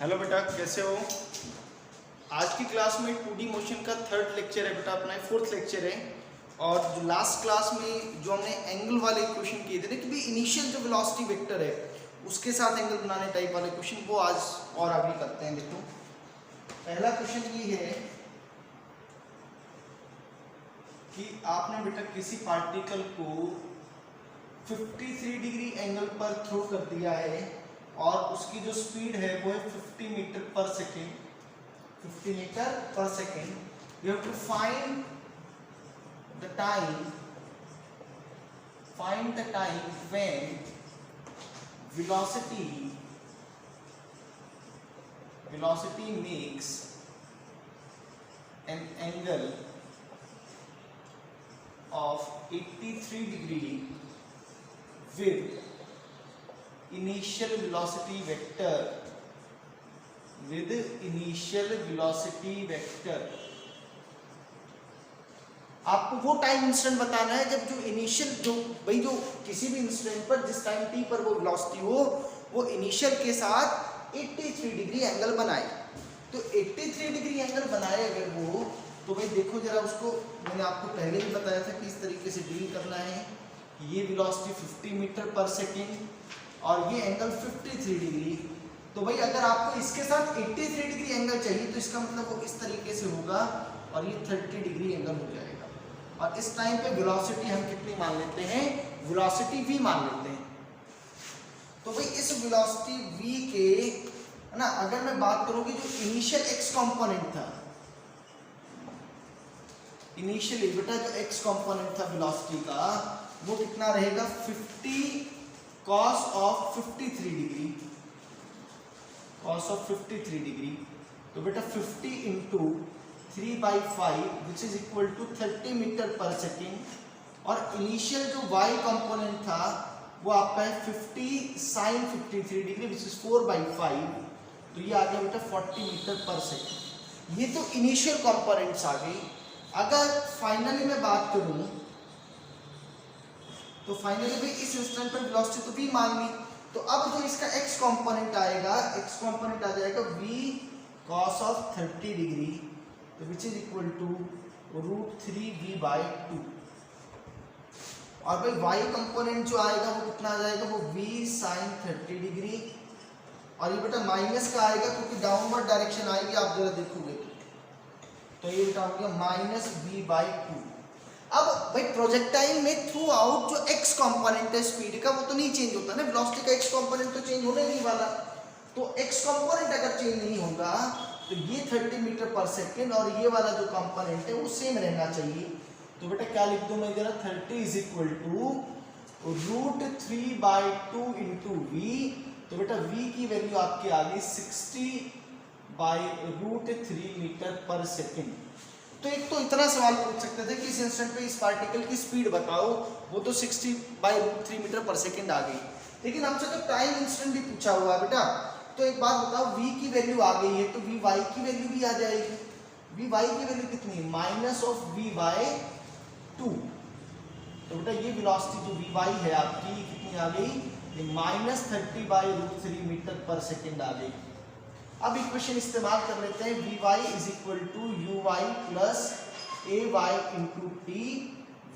Hello बेटा, कैसे हो? आज की क्लास में 2D मोशन का थर्ड लेक्चर है बेटा, अपना फोर्थ लेक्चर है। और जो लास्ट क्लास में जो हमने एंगल वाले क्वेश्चन किए थे ना कि भाई इनिशियल जो वेलोसिटी वेक्टर है उसके साथ एंगल बनाने टाइप वाले क्वेश्चन, वो आज और आगे करते हैं। देखो पहला क्वेश्चन ये है कि आपने बेटा किसी पार्टिकल को 53 डिग्री एंगल पर थ्रो कर दिया है और उसकी जो स्पीड है वो है 50 मीटर पर सेकेंड। 50 मीटर पर second. You have to find the time when velocity makes an angle of 83 degree with initial velocity vector आपको वो टाइम इंस्टेंट बताना है जब जो इनिशियल जो किसी भी इंस्टेंट पर जिस टाइम t पर वो वेलोसिटी हो वो इनिशियल के साथ 83 डिग्री एंगल बनाए। तो 83 डिग्री एंगल बनाए अगर वो, तो भाई देखो जरा, उसको मैंने आपको पहले भी बताया था कि इस तरीके से डील करना है। ये वेलोसिटी 50 मीटर पर सेकेंड और ये एंगल 53 डिग्री। तो भाई अगर आपको इसके साथ 83 डिग्री एंगल चाहिए तो इसका मतलब वो इस तरीके से होगा और ये 30 डिग्री एंगल हो जाएगा। और इस टाइम पे वेलोसिटी हम कितनी मान लेते हैं? वेलोसिटी v मान लेते हैं। तो भाई इस वेलोसिटी v के, है ना, अगर मैं बात करूं कि जो इनिशियल x कंपोनेंट था, इनिशियली बेटा जो x कंपोनेंट था वेलोसिटी का, वो कितना रहेगा? 50 cos of 53 degree, cos of 53 degree. तो बेटा 50 into 3/5 which is equal to 30 metre पर सेकेंड। और इनिशियल जो y कंपोनेंट था वो आपका है 50 sin 53 डिग्री विच इज 4/5। तो ये आ गया बेटा 40 मीटर पर सेकेंड। ये तो इनिशियल कंपोनेंट्स आ गई। अगर फाइनली मैं बात करूं तो फाइनली भी इस इंस्टेंट पर वेलोसिटी तो v मान ली। तो अब जो इसका x कंपोनेंट आएगा, x कंपोनेंट आ जाएगा v cos ऑफ 30 डिग्री, तो विच इज इक्वल टू √3v/2। और भाई y कंपोनेंट जो आएगा वो कितना आ जाएगा? वो v sin 30 डिग्री। और ये बेटा माइनस का आएगा क्योंकि डाउनवर्ड डायरेक्शन आएगी, आप जरा देखोगे तो ये बेटा हो गया -v/2। अब भाई प्रोजेक्टाइल में थ्रू आउट जो x कंपोनेंट है स्पीड का वो तो नहीं चेंज होता ना, वेलोसिटी का x कंपोनेंट तो चेंज होने नहीं वाला। तो x कंपोनेंट अगर चेंज नहीं होगा तो ये 30 मीटर पर सेकेंड और ये वाला जो कंपोनेंट है वो सेम रहना चाहिए। तो बेटा क्या लिख दूं मैं जरा? 30 is equal to √3/2 into v। तो बेटा v की वैल्यू आपकी आ गई 60/√3 मीटर पर सेकेंड। तो एक तो इतना सवाल पूछ सकते थे कि इस इंस्टेंट पे इस पार्टिकल की स्पीड बताओ, वो तो 60/√3 मीटर पर सेकेंड आ गई। लेकिन हमसे तो टाइम इंस्टेंट भी पूछा हुआ है बेटा। तो एक बात बताओ, v की वैल्यू आ गई है तो vy की वैल्यू भी आ जाएगी। vy की वैल्यू कितनी? -v/2। तो बेटा ये वेलोसिटी जो vy है आपकी कितनी आ गई? ये -30/√3 मीटर पर सेकेंड आ गई। अब इक्वेशन इस्तेमाल कर लेते हैं। vy is equal to uy plus ay into t।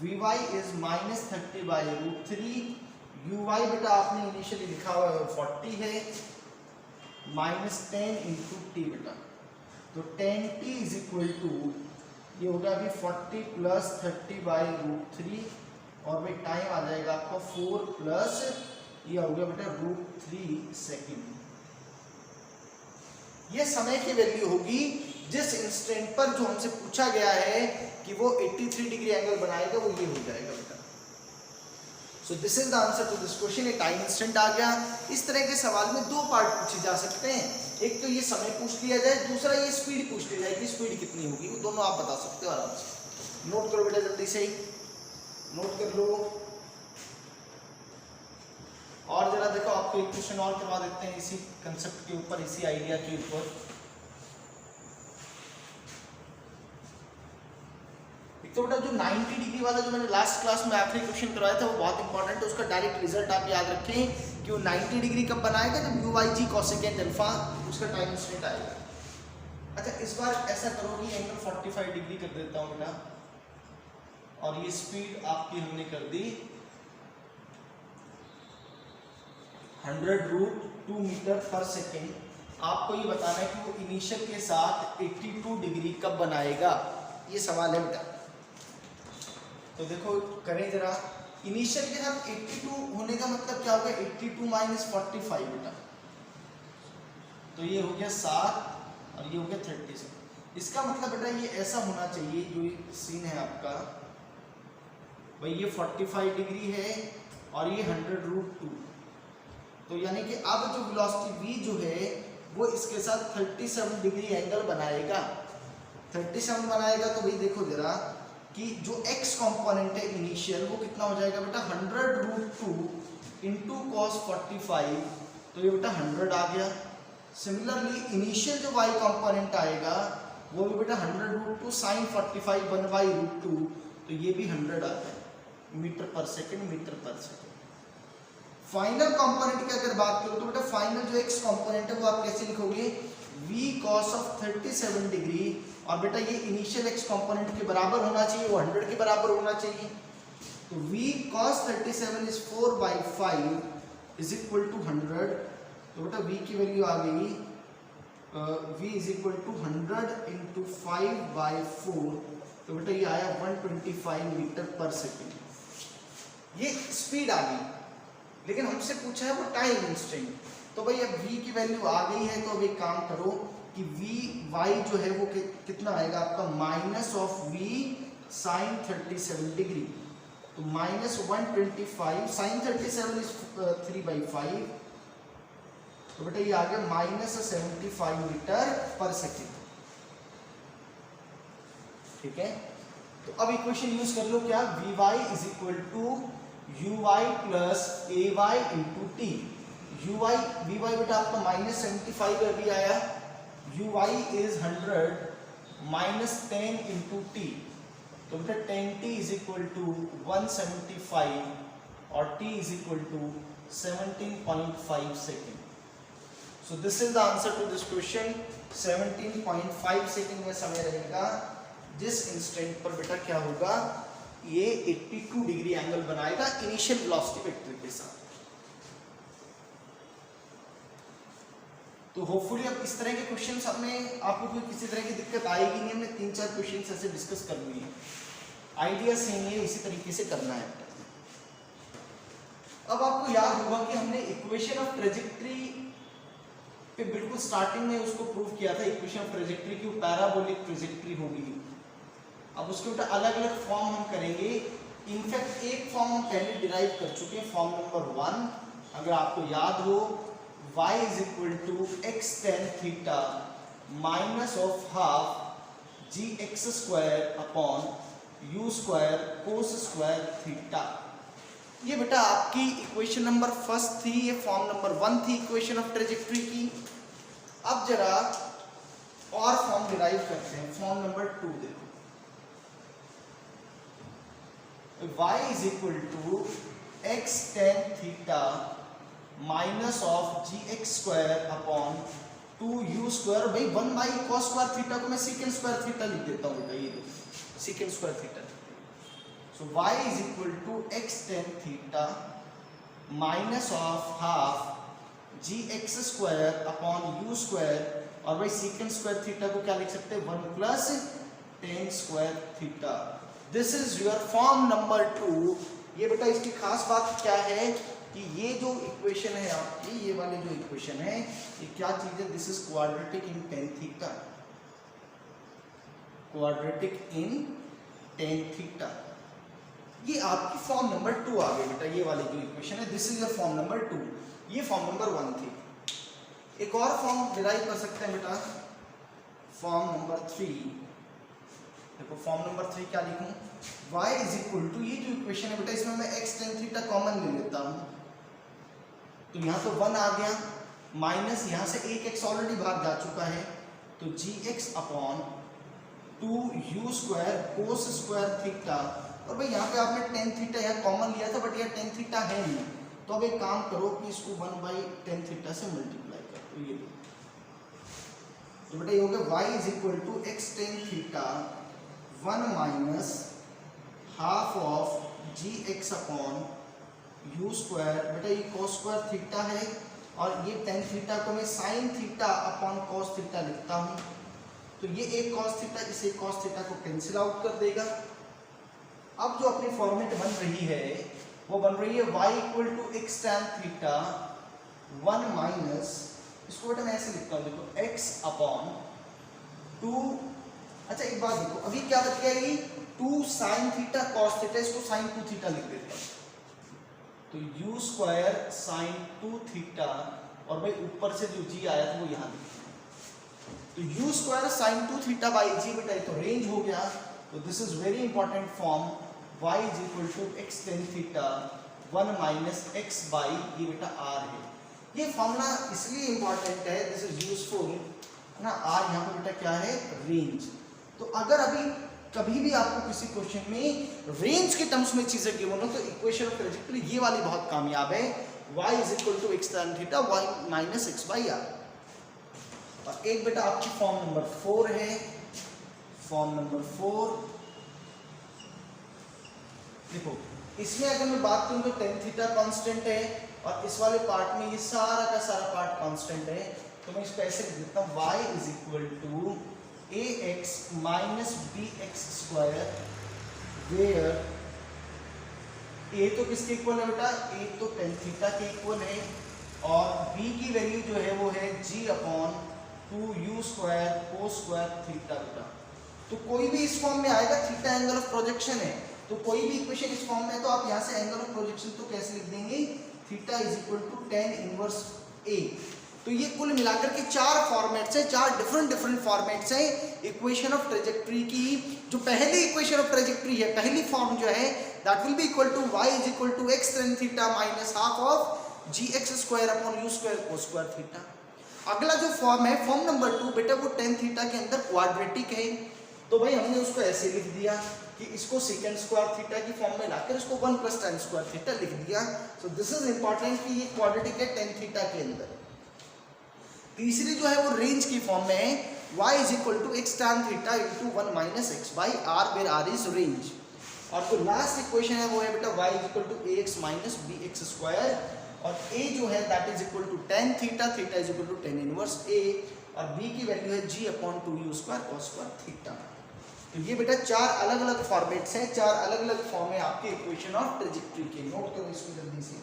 vy is -30/√3। uy बेटा आपने इनिशियली लिखा हुआ है 40 है, -10 इंटू टी बेटा। तो 10t इज इक्वल टू, ये होगा अभी 40 प्लस 30/√3 और भाई टाइम आ जाएगा आपका 4 प्लस ये हो गया बेटा √3 सेकेंड। ये समय की वैल्यू होगी जिस इंस्टेंट पर जो हमसे पूछा गया है कि वो 83 डिग्री एंगल बनाएगा, वो ये हो जाएगा बेटा। So this is the answer to this question. ये टाइम इंस्टेंट आ गया। इस तरह के सवाल में दो पार्ट पूछे जा सकते हैं, एक तो ये समय पूछ लिया जाए, दूसरा ये स्पीड पूछ लिया जाए कि स्पीड कितनी होगी। वो दोनों आप बता सकते हो आराम से। नोट करो बेटा, जल्दी से नोट कर लो। और जरा देखो, आपको एक क्वेश्चन और करवा देते हैं इसी कंसेप्ट के ऊपर, इसी आइडिया के ऊपर। तो बेटा जो 90 डिग्री वाला जो मैंने लास्ट क्लास में आखिरी क्वेश्चन करवाया था वो बहुत इंपॉर्टेंट है, उसका डायरेक्ट रिजल्ट आप याद रखें। कि वो 90 डिग्री कब बनाएगा, जब यू वाई जी कॉसेकेंट अल्फा उसका टाइम इंस्टेंट आएगा। अच्छा इस बार ऐसा करो कि एंगल 45 डिग्री कर देता हूँ बेटा, और ये स्पीड आपकी हमने कर दी 100√2 मीटर पर सेकेंड। आपको ये बताना है कि वो इनिशियल के साथ 82 डिग्री कब बनाएगा, ये सवाल है बेटा। तो देखो करें जरा, इनिशियल के साथ 82 होने का मतलब क्या होगा, 82 माइनस 45 बेटा, तो ये हो गया 7 और ये हो गया 37। इसका मतलब बेटा ये ऐसा होना चाहिए, जो सीन है आपका भाई, ये 45 डिग्री है और ये 100√2, तो यानी कि अब जो वेलोसिटी v जो है वो इसके साथ 37 डिग्री एंगल बनाएगा। 37 बनाएगा तो भाई देखो जरा कि जो x कंपोनेंट है इनिशियल वो कितना हो जाएगा बेटा, 100√2 इंटू कॉस 45, तो ये बेटा 100 आ गया। सिमिलरली इनिशियल जो y कंपोनेंट आएगा वो भी बेटा 100√2 साइन 45 1/√2, तो ये भी 100 आता है मीटर पर सेकेंड, मीटर पर सेकेंड। फाइनल कंपोनेंट की अगर बात करो तो बेटा फाइनल जो x कंपोनेंट है वो आप कैसे लिखोगे, v cos ऑफ 37 डिग्री, और बेटा ये इनिशियल x कंपोनेंट के बराबर होना चाहिए, वो 100 के बराबर होना चाहिए। तो v cos 37 is 4/5 is equal to 100, तो बेटा v की वैल्यू आ गई v is equal to 100 into 5/4, तो बेटा ये आया 125 मीटर पर सेकेंड। ये स्पीड आ गई, लेकिन हमसे पूछा है वो टाइम इंस्टेंट, तो भाई अब v की वैल्यू आ गई है, तो अब एक काम करो कि v y जो है वो कितना आएगा आपका, minus of v sine 37 degree, तो माइनस 125 साइन 37 इज 3/5, तो बेटा ये आ गया माइनस 75 मीटर पर सेकेंड। ठीक है, तो अब इक्वेशन यूज कर लो क्या, V Y is equal to U Y plus A Y into T. U Y V Y बेटा आपका माइनस 75 अभी आया, U Y is 100 minus 10 into T, तो बेटा 10t इज इक्वल टू 175 और t is equal to 17.5 second. So this is the answer to this question. 17.5 second में समय रहेगा, जिस इंस्टेंट पर बेटा क्या होगा, ये 82 डिग्री एंगल बनाएगा इनिशियल वेलोसिटी वेक्टर के साथ। तो होपफुली अब इस तरह के क्वेश्चंस हमें आपको कोई किसी तरह की दिक्कत आएगी नहीं। हमने 3-4 क्वेश्चंस ऐसे डिस्कस कर लिए, आइडिया सेम है, इसी तरीके से करना है। अब आपको याद होगा कि हमने इक्वेशन ऑफ ट्रेजेक्टरी पे बिल्कुल स्टार्टिंग में उसको प्रूव किया था, इक्वेशन ऑफ ट्रेजेक्टरी की पैराबोलिक ट्रेजेक्टरी होगी। अब उसके ऊपर अलग अलग फॉर्म हम करेंगे। इनफैक्ट एक फॉर्म हम पहले डिराइव कर चुके हैं, फॉर्म नंबर 1, अगर आपको याद हो, y is equal to x tan theta minus of half G X square upon U square cos square theta. ये बेटा आपकी इक्वेशन नंबर 1 थी, ये फॉर्म नंबर 1 थी इक्वेशन ऑफ ट्रेजेक्टरी की। अब जरा और फॉर्म डिराइव करते हैं, फॉर्म नंबर 2 देखो, y is equal to x tan theta minus of G X square upon 2u square. भाई 1/cos स्क्वायर थीटा को मैं सेकेंड स्क्वायर थीटा लिख देता हूँ बेटा, ये second square theta. So y is equal to x tan theta minus of half G X square upon U square, और भाई सेकेंड स्क्वायर थीटा को क्या लिख सकते हैं, 1 plus tan square theta. This is your form number 2। ये बेटा इसकी खास बात क्या है कि ये जो इक्वेशन है आपकी, ये वाली जो इक्वेशन है, ये क्या चीज है, this is quadratic in tan theta, quadratic in tan theta. ये आपकी फॉर्म नंबर 2 आ गई बेटा, ये वाली जो इक्वेशन है, this is your form number 2। ये फॉर्म नंबर 1 थी। एक और फॉर्म डिराइव कर सकते हैं बेटा, फॉर्म नंबर 3। देखो फॉर्म नंबर 3 क्या लिखूं, y इज इक्वल टू, ये जो इक्वेशन है बेटा इसमें मैं x tan थीटा कॉमन ले लेता हूं, तो यहाँ तो 1 आ गया, माइनस यहाँ से एक x ऑलरेडी बाहर जा चुका है, तो gx upon 2u square cos square theta. और भाई यहाँ पे आपने tan थीटा यहाँ कॉमन लिया था, बट यहाँ tan थीटा है नहीं, तो अब एक काम करो कि इसको 1/tan थीटा से मल्टीप्लाई करो, तो ये तो बेटा ये हो गया y is equal to x tan theta 1 minus half of G X upon U square. बेटा ये cos स्क्वायर थीटा है और ये tan थीटा को मैं sin theta upon cos theta लिखता हूँ, तो ये एक cos थीटा इसे cos थीटा को कैंसिल आउट कर देगा। अब जो अपनी फॉर्मेट बन रही है वो बन रही है y equal to x tan theta 1 minus, इसको बेटा मैं ऐसे लिखता हूँ, देखो x अपॉन 2, अच्छा एक बात देखो अभी क्या बच गया, ये 2 sin थीटा cos थीटा, इसको sin 2 थीटा लिख देता हूँ, तो u स्क्वायर sin 2 थीटा और भाई ऊपर से जो g आया था वो यहाँ लिखा, तो u square sin 2 theta by g बेटा ये तो रेंज हो गया। तो this is very important form y is equal to x tan theta 1 minus x by ये बेटा r है। ये फॉर्मूला इसलिए इंपॉर्टेंट है, दिस इज यूजफुल है ना, r यहाँ पे बेटा क्या है, रेंज। तो अगर अभी कभी भी आपको किसी क्वेश्चन में रेंज के टर्म्स में चीजें गिवन हो तो इक्वेशन ऑफ ट्रेजेक्टरी ये वाली बहुत कामयाब है, y is equal to x tan theta 1 minus x by r। और एक बेटा आपकी फॉर्म नंबर 4 है, फॉर्म नंबर 4 देखो, इसमें अगर मैं बात करूं तो tan थीटा कांस्टेंट है और इस वाले पार्ट में ये सारा का सारा पार्ट कांस्टेंट है, तो मैं इसको ऐसे लिख देता हूं y is equal to ax minus bx square, where a तो किसके इक्वल है बेटा, a तो tan थीटा के इक्वल है और b की वैल्यू जो है वो है g upon 2u square cos square theta बेटा। तो कोई भी इस फॉर्म में आएगा, थीटा एंगल ऑफ प्रोजेक्शन है, तो कोई भी इक्वेशन इस फॉर्म में है तो आप यहाँ से एंगल ऑफ प्रोजेक्शन तो कैसे लिख देंगे, theta is equal to tan inverse a। तो ये कुल मिलाकर के 4 फॉर्मेट्स हैं, 4 डिफरेंट फॉर्मेट्स हैं इक्वेशन ऑफ ट्रेजेक्टरी की। जो पहली इक्वेशन ऑफ ट्रेजेक्टरी है, पहली फॉर्म जो है that will be equal to y is equal to x tan theta minus half of gx square upon u square cos square theta. अगला जो फॉर्म है फॉर्म नंबर 2 बेटा वो tan थीटा के अंदर क्वाड्रेटिक है, तो भाई हमने उसको ऐसे लिख दिया कि इसको सेकंड स्क्वायर थीटा की फॉर्म में लाकर इसको 1 प्लस tan स्क्वायर थीटा लिख दिया। सो दिस इज इंपॉर्टेंट कि ये क्वाड्रेटिक है tan थीटा के अंदर। तीसरी जो है वो रेंज की फॉर्म में है, y is equal to x tan theta into 1 minus x by r where r is range. और जो लास्ट इक्वेशन है वो है बेटा y is equal to ax minus bx square और a जो है that is equal to tan theta, theta is equal to tan inverse a और b की वैल्यू है g upon 2u square cos square theta. तो ये बेटा 4 अलग अलग फॉर्मेट्स हैं, 4 अलग अलग फॉर्म है आपके इक्वेशन ऑफ ट्रेजेक्टरी के। नोट करो इसको जल्दी से।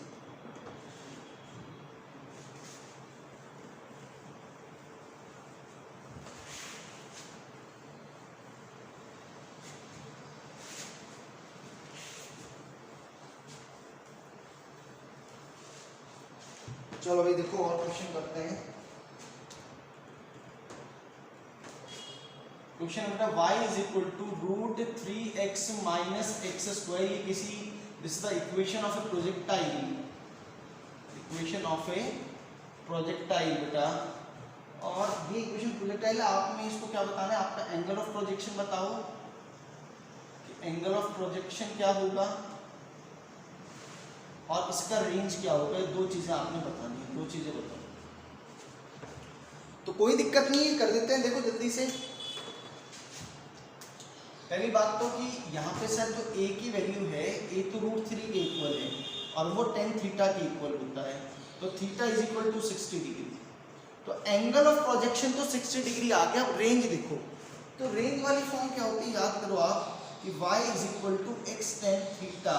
चलो भाई देखो और क्वेश्चन करते हैं। क्वेश्चन बेटा y is equal to root 3x minus X square, ये किसी this is the equation of a projectile, equation of a projectile बेटा। और ये इक्वेशन प्रोजेक्टाइल, आप में इसको क्या बताना है, आपका एंगल ऑफ प्रोजेक्शन बताओ कि एंगल ऑफ प्रोजेक्शन क्या होगा और इसका रेंज क्या होगा, दो चीजें आपने बतानी है, दो चीजें बताओ। तो कोई दिक्कत नहीं है, कर देते हैं। देखो जल्दी से, पहली बात तो कि यहाँ पे सर जो a की वैल्यू है, a तो रूट 3 के इक्वल है और वो tan थीटा के इक्वल होता है, तो theta is equal to 60 degree. तो एंगल ऑफ प्रोजेक्शन तो 60 डिग्री आ गया। अब रेंज देखो, तो रेंज वाली फॉर्म क्या होती है, याद करो आप कि y is equal to x tan theta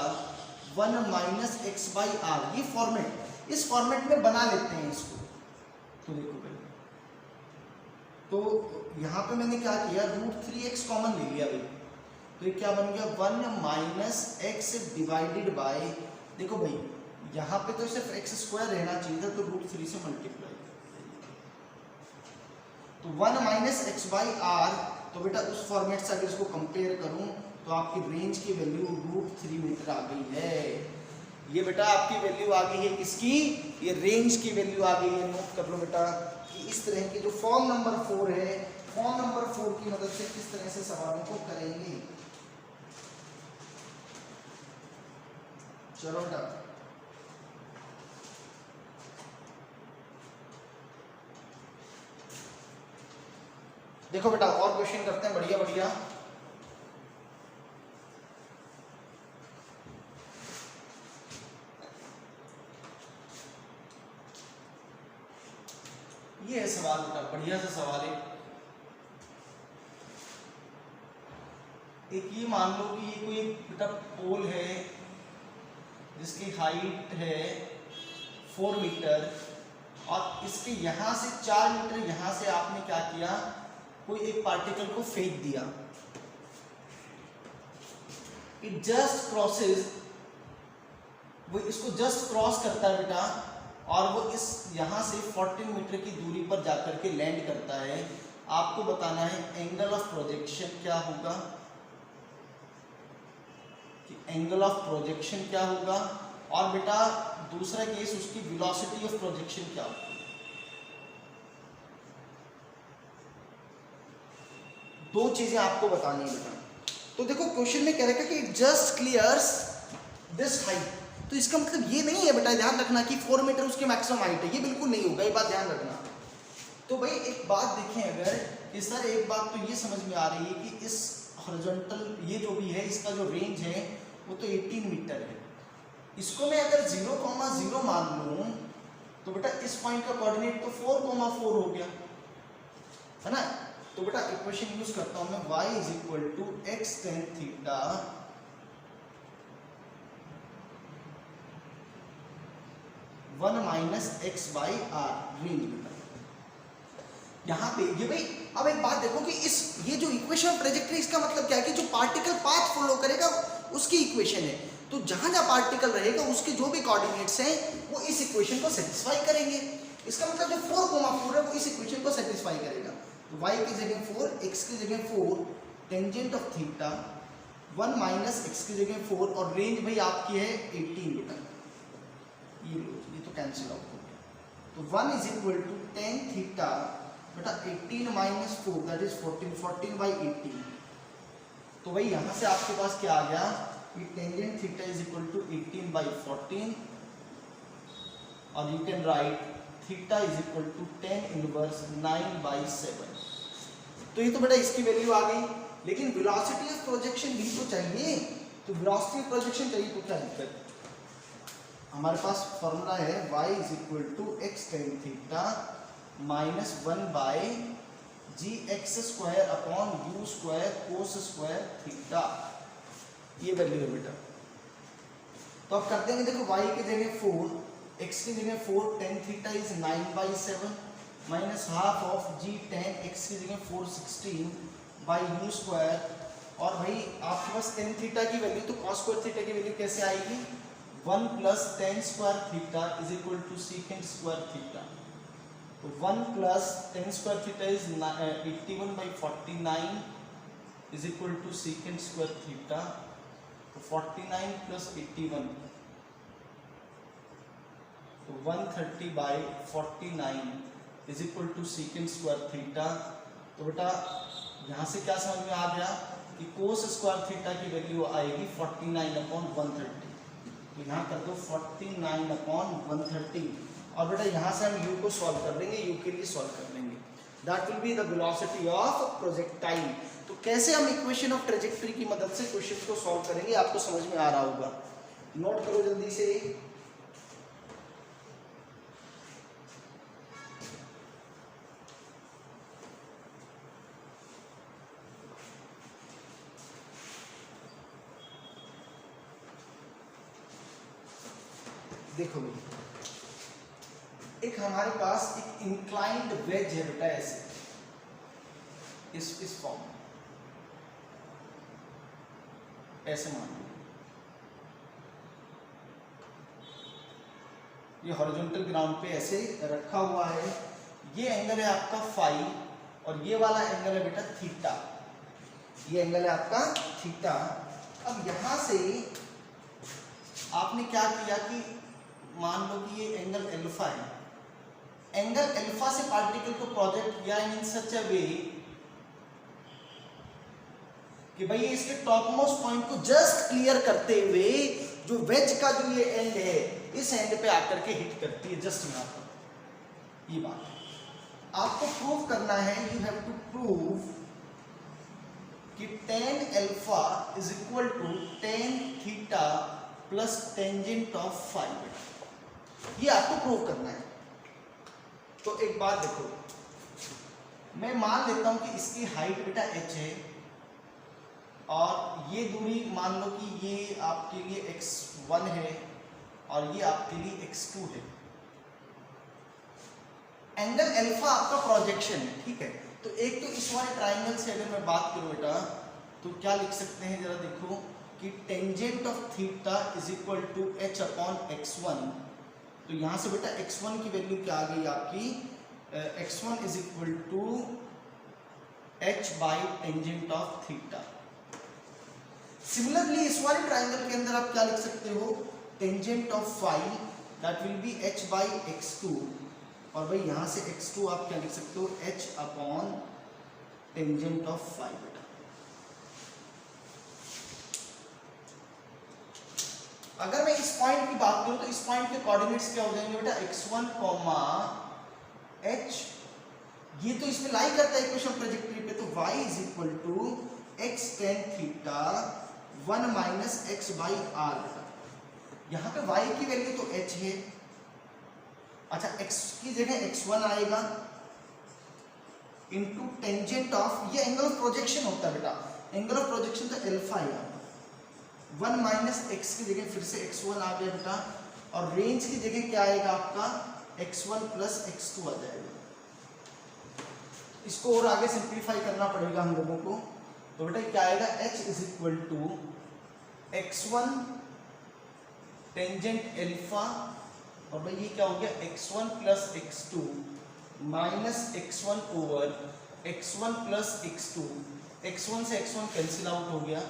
1 minus x by r। ये फॉर्मेट, इस फॉर्मेट में बना लेते हैं इसको। तो देखो भाई, तो यहाँ पे मैंने क्या किया, रूट 3x कॉमन ले लिया भाई, तो ये क्या बन गया 1 माइनस एक्स डिवाइडेड बाय, देखो भाई यहाँ पे तो सिर्फ एक्स स्क्वायर रहना चाहिए था, तो रूट 3 से मल्टीप्लाई, तो 1 माइनस एक्स बाई आर। तो बेटा उस फॉर्मेट से अगर इसको कंपेयर करूं तो आपकी रेंज की वैल्यू रूट 3 मीटर आ गई है। ये बेटा आपकी वैल्यू आ गई है किसकी, ये रेंज की वैल्यू आ गई है। नोट कर लो बेटा कि इस तरह की जो फॉर्म नंबर 4 है, फॉर्म नंबर 4 की मदद से किस तरह से सवालों को करेंगे। चलो बेटा देखो बेटा और क्वेश्चन करते हैं बढ़िया बढ़िया। ये है सवाल बेटा, बढ़िया सा सवाल है। एक ये मान लो कि ये कोई बेटा पोल है जिसकी हाइट है 4 मीटर और इसके यहाँ से 4 मीटर यहाँ से आपने क्या किया, कोई एक पार्टिकल को फेंक दिया। इट जस्ट क्रॉसेस, वो इसको जस्ट क्रॉस करता है बेटा और वो इस यहाँ से 14 मीटर की दूरी पर जाकर के लैंड करता है। आपको बताना है एंगल ऑफ प्रोजेक्शन क्या होगा, कि एंगल ऑफ प्रोजेक्शन क्या होगा, और बेटा दूसरा केस उसकी वेलोसिटी ऑफ प्रोजेक्शन क्या होगी। दो चीजें आपको बतानी है बेटा। तो देखो क्वेश्चन में कह रखा है कि it just clears this height, तो इसका मतलब ये नहीं है बेटा, ध्यान रखना कि 4 मीटर उसकी मैक्सिमम हाइट है, ये बिल्कुल नहीं होगा, ये बात ध्यान रखना। तो भाई एक बात देखें अगर कि सर एक बात तो ये समझ में आ रही है कि इस हॉरिजॉन्टल ये जो भी है इसका जो रेंज है वो तो 18 मीटर है। इसको मैं अगर 0,0 मान लूँ तो बेटा इस पॉइंट का कोऑर्डिनेट तो 4,4 हो गया है ना। तो बेटा इक्वेशन यूज करता हूं मैं, y is equal to X tan theta one minus X by R range बेटा। यहाँ पे ये भाई अब एक बात देखो कि इस ये जो इक्वेशन ऑफ ट्रेजेक्टरी इसका मतलब क्या है कि जो पार्टिकल पाथ फॉलो करेगा उसकी इक्वेशन है। तो जहां जहां पार्टिकल रहेगा उसके जो भी कोऑर्डिनेट्स हैं वो इस इक्वेशन को सेटिस्फाई करेंगे। इसका मतलब जो 4,4 है वो इस इक्वेशन को सेटिस्फाई करेगा। तो y की जगह 4, x की जगह 4, tangent of theta 1 minus x की जगह 4 और रेंज भाई आपकी है 18 बेटा। ये तो कैंसिल आउट हो गया। तो 1 is equal to tan theta बेटा 18 माइनस 4 दैट इज 14, 14 बाई 18। तो भाई यहाँ से आपके पास क्या आ गया कि tangent theta is equal to 18 by 14 और you can write theta is equal to 10 inverse 9 by 7। तो ये तो बेटा इसकी वैल्यू आ गई, लेकिन वेलोसिटी ऑफ प्रोजेक्शन भी तो चाहिए। तो वेलोसिटी ऑफ प्रोजेक्शन चाहिए तो क्या दिक्कत, हमारे पास फॉर्मूला है y is equal to X tan theta minus 1 by G X square upon U square cos square theta, ये वैल्यू है बेटा। तो अब कर देंगे, देखो y की जगह 4, x की जगह 4, tan theta is 9 by 7 minus half of G 10, x की जगह 4 16 बाई यू स्क्वायर। और भाई आपके पास टेन थीटा की वैल्यू, तो कॉस स्क्वायर थीटा की वैल्यू कैसे आएगी, 1 plus tan square theta is equal to secant square theta. तो 1 plus tan square theta is 81 by 49 is equal to secant square theta. तो 49 प्लस 81 तो 130 by 49 is equal to secant square theta. तो बेटा यहाँ से क्या समझ में आ गया कि कोस स्क्वायर थीटा की वैल्यू आएगी 49 अपॉन 130। तो यहाँ कर दो 49 अपॉन 130 और बेटा यहाँ से हम u को सॉल्व कर लेंगे, u के लिए सॉल्व कर लेंगे। That will be the velocity of projectile. तो कैसे हम इक्वेशन ऑफ ट्रेजेक्टरी की मदद से क्वेश्चन को सॉल्व करेंगे आपको समझ में आ रहा होगा, नोट करो जल्दी से। देखो एक हमारे पास एक इंक्लाइंड वेज है बेटा, ऐसे इस फॉर्म में ऐसे मान लो, ये हॉरिजॉन्टल ग्राउंड पे ऐसे रखा हुआ है। ये एंगल है आपका फाई और ये वाला एंगल है बेटा थीटा, ये एंगल है आपका थीटा। अब यहां से आपने क्या किया कि मान लो कि ये एंगल अल्फा है, एंगल अल्फा से पार्टिकल को प्रोजेक्ट किया इन सच अ वे कि भाई इसके टॉप मोस्ट पॉइंट को जस्ट क्लियर करते हुए जो वेज का जो ये एंड है इस एंड पे आकर के हिट करती है जस्ट यहाँ पर, ये बात है। आपको प्रूव करना है, यू हैव टू प्रूव कि tan alpha is equal to tan theta plus tangent of phi बेटा, ये आपको प्रूव करना है। तो एक बात देखो, मैं मान लेता हूं कि इसकी हाइट बेटा h है और ये दूरी मान लो कि ये आपके लिए x1 है और ये आपके लिए x2 है। एंगल अल्फा आपका प्रोजेक्शन है, ठीक है। तो एक तो इस वाले ट्राइंगल से अगर मैं बात करूं बेटा तो क्या लिख सकते हैं, जरा देखो कि tangent of theta is equal to h upon x1। तो यहां से बेटा x1 की वैल्यू क्या आ गई आपकी, x1 is equal to h by tangent of theta. Similarly इस वाले ट्राइंगल के अंदर आप क्या लिख सकते हो, tangent of phi that will be h by x2, और भाई यहां से x2 आप क्या लिख सकते हो, h upon tangent of phi बेटा। अगर मैं इस पॉइंट की बात करूं तो इस पॉइंट के कोऑर्डिनेट्स क्या हो जाएंगे बेटा, x1 h, ये तो इसमें लाई करता है इक्वेशन ट्रैजेक्टरी पे, तो y is equal to x tan theta 1 minus x by R. यहां पे y की वैल्यू तो h है, अच्छा x की जगह x1 आएगा इनटू टेंजेंट ऑफ, ये एंगल ऑफ प्रोजेक्शन होता है बेटा, एंगल ऑफ प्रोजेक्शन तो अल्फा है, 1 माइनस x की जगह फिर से x1 आ गया बेटा, और रेंज की जगह क्या आएगा आपका x1 प्लस x2 आ जाएगा। इसको और आगे सिंप्लीफाई करना पड़ेगा हम लोगों को, तो बेटा क्या आएगा, h is equal to x1 tangent alpha, और भाई ये क्या हो गया x1 plus x2 minus x1 over x1 plus x2, x1 से x1 कैंसिल आउट हो गया,